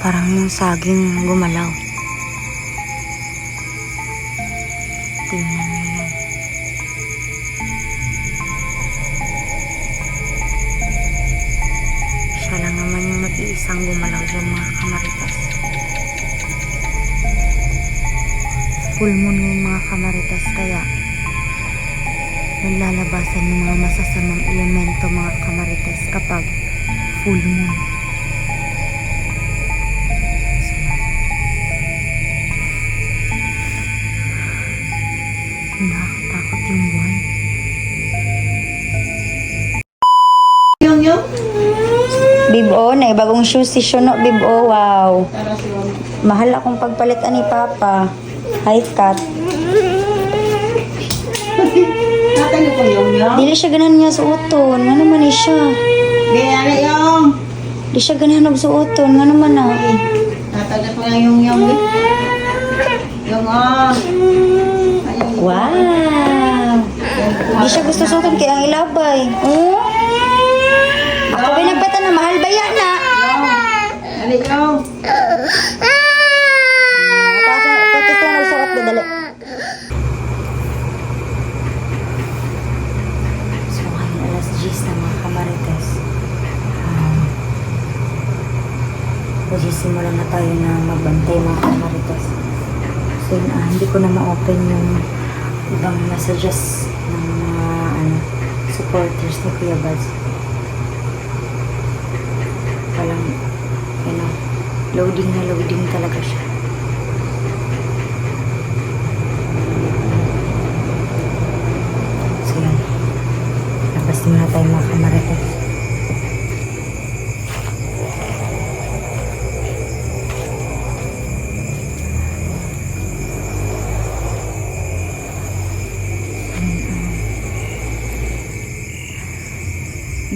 Parang yung saging gumalaw. Tingnan niyo yan. Siya lang naman yung nag-iisang gumalaw dyan, mga kamaritas. Full moon yung mga kamaritas, kaya naglalabasan yung mga masasamang elemento, mga kamaritas, kapag full moon. Nakakatakot yung buwan. Yung. Bibo, na bagong shoes si Shono, Bibo, wow. Mahal akong pagpalit ani Papa. Hi, Kat. Tatay ko yung. Dili siya ganahan nga suoton. Nga naman ni siya. Gaya na yung. Di siya ganahan og suoton. Nga naman na. Tatay ko yung. Yung Wow. Di siya gusto suoton kaya ang ilabay. Oh. Ako binagpata na mahal ba yan na? Dali yung. Tapos lang nagsuot ba dali. So ngayon alas 10 na mga kamarites. Magsisimula na tayo na magbantay mga kamarites. So yun, hindi ko na ma-open yung ibang messages ng mga supporters ni Kuya Bads. Parang loading na loading talaga siya. So yan, labas muna tayo mga kamarites.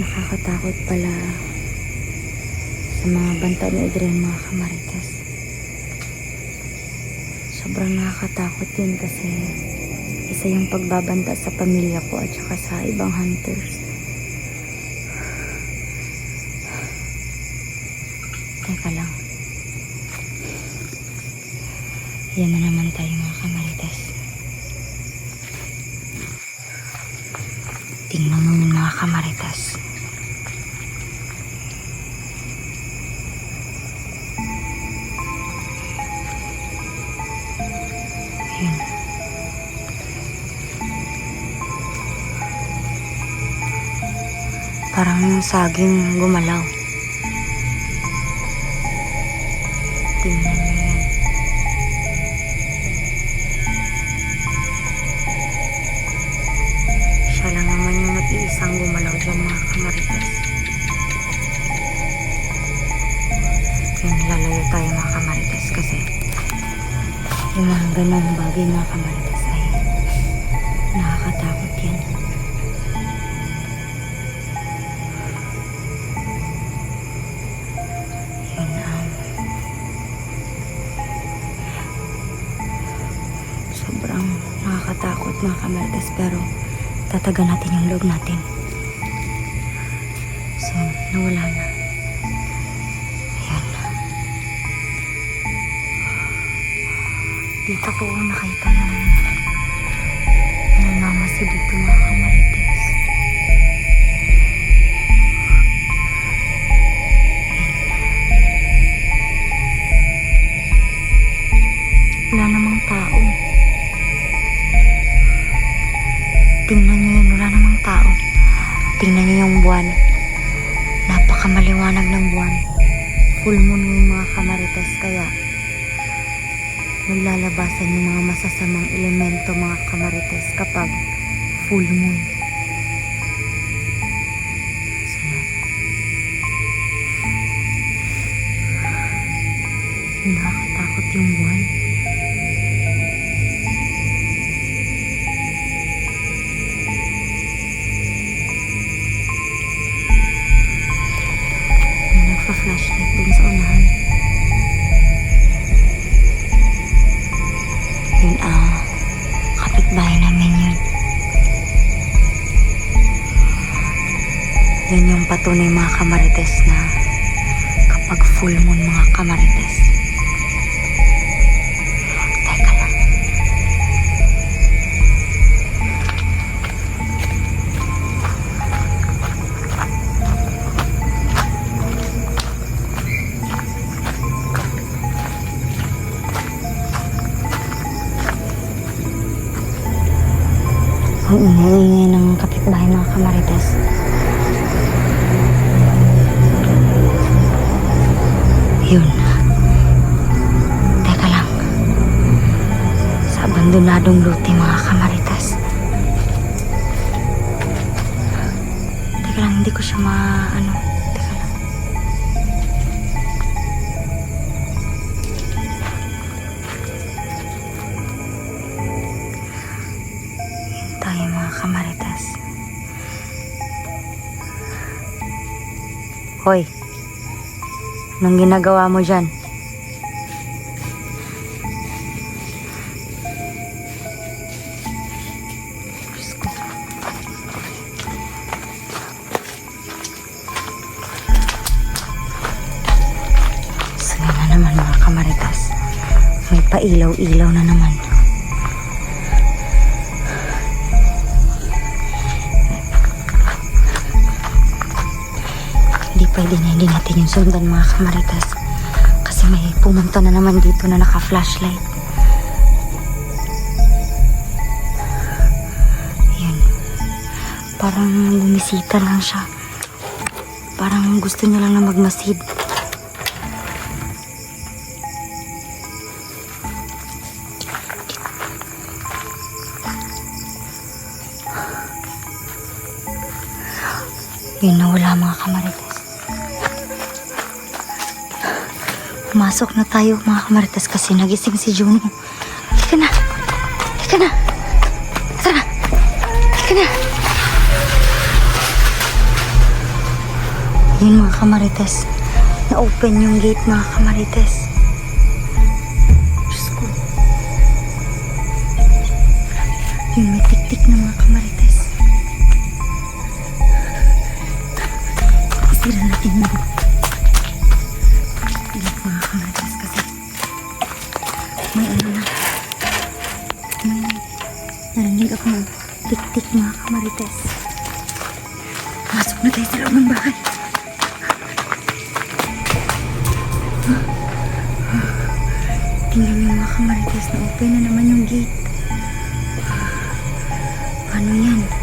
Nakakatakot pala sa mga banta ni Adrian, mga kamarites. Sobrang nakakatakot yun kasi isa yung pagbabanta sa pamilya ko at saka sa ibang hunters. Teka lang. Yan na naman tayo mga kamarites. Tingnan mo yung mga kamarites. Ayan. Parang yung saging gumalaw. Tingnan mo yan. Siya lang naman yung nag-iisang gumalaw dyan, mga kamarites. Yan, lalayo tayo mga kamarites kasi yung mga ganong bagay mga kamarites ay nakakatakot yan. Yun, sobrang nakakatakot mga kamarites, pero tatagan natin yung loob natin. So, nawala na. Ayan. Dito ko nakita yung namamasi dito mga kamarites. Wala namang tao. Tingnan nyo yun, wala namang tao. Tingnan nyo yung buwan. Napakamaliwanag ng buwan. Full moon yung mga kamarites, kaya naglalabasan yung mga masasamang elemento, mga kamarites, kapag full moon. So yan. Nakakatakot yung buwan. Flashlight dun sa unahan. Yun, kapitbahay namin yun. Yan yung patunay mga kamarites na mag full moon mga kamarites. Teka lang. Ang ingay ng kapitbahay mga kamarites. Yun. Teka lang. Sa abandonadong luti mga kamarites. Teka lang, hindi ko siya Teka lang. Yun tayo mga kamarites. Hoy. Anong ginagawa mo dyan? Diyos ko. So yun na naman mga kamaritas. May pailaw-ilaw na naman. Pwede na hindi natin yung sundan mga kamaritas kasi may pumunta na naman dito na naka-flashlight. Yun. Parang bumisita lang siya. Parang gusto niya lang na magmasid. Yun, nawala mga kamaritas. Pumasok na tayo mga kamaritas kasi nagising si Juno. Halika na. Halika na. Tara. Halika na. Yun mga kamaritas. Na-open yung gate mga kamaritas. Diyos ko. Yun, may tik-tik na mga kamaritas. Isira natin yung mga kamaritas kasi may na. May narinig ako ng tik-tik mga kamaritas. Masok na tayo sa loob ng bahay. Tingnan niyo mga kamaritas na open na naman yung gate. Paano yan?